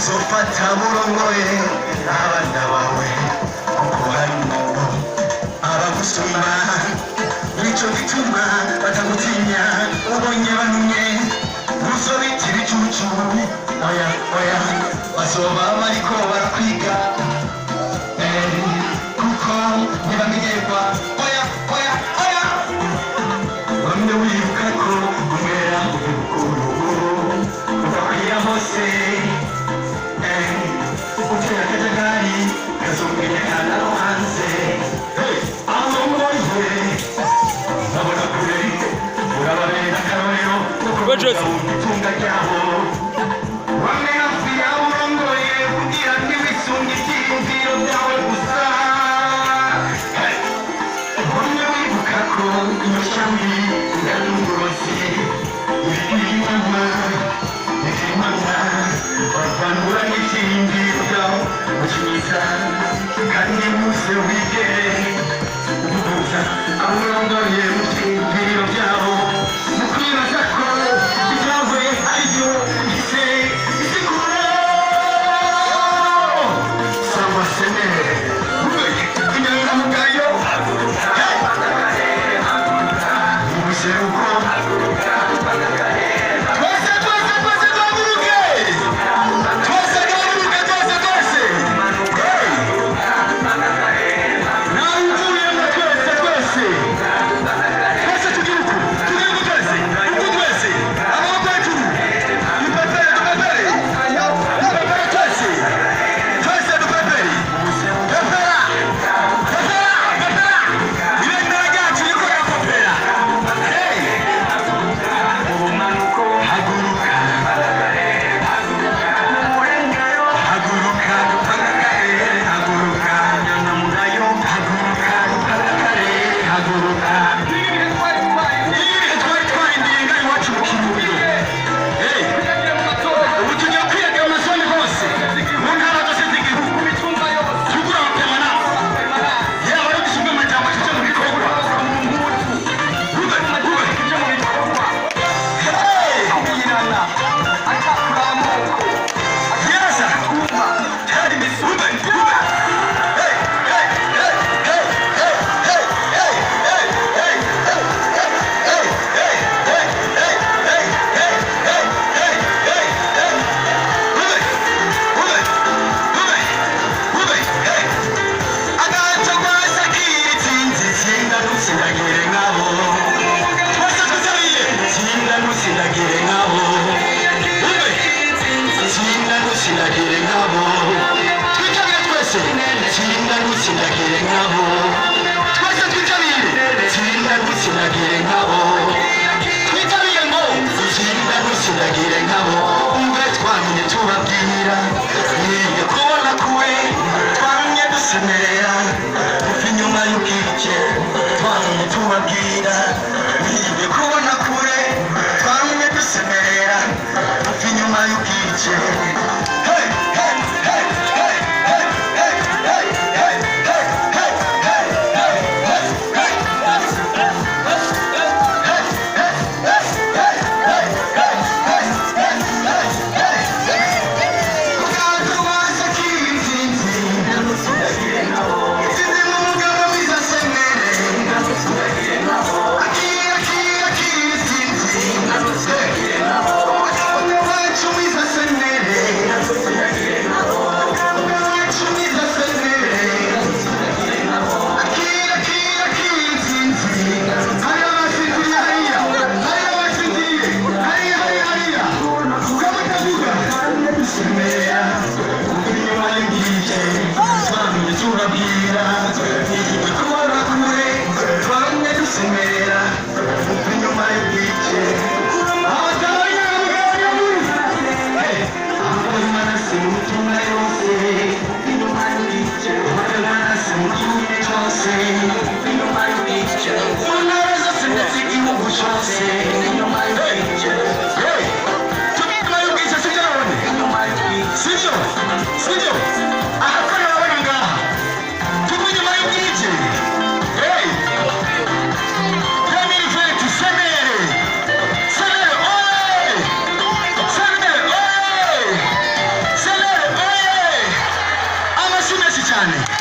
Sofata murongoye abana bawe kuharimo abagusoma nico gituma batagutinya ubonye banumye musobiti bicucu oya bazoba bariko barakwiga kuko ntibamenyerwa oya bamwe wibuka ko umera ubukuru ugakwira hose utera akajagari kazumvikana no hanze aho mwoye ndabona kure urababera akarorero no kubungabunga itunga ryabo bamwe hafi yawe urongoye kugira ntiwisunge ivyiyumviro vyawe gusa bamwe wibuka ko iyo shami ari uburozi ibigimana bavanura n'ivyiyumviro vyawe muciza kandi muse wigere ubuza abo urongoye mu vyiyumviro vyabo mu kwibaza ko ivyawe arivyo isiguro sangwa senere inyangamugayo ubuseruko Senere, cyane.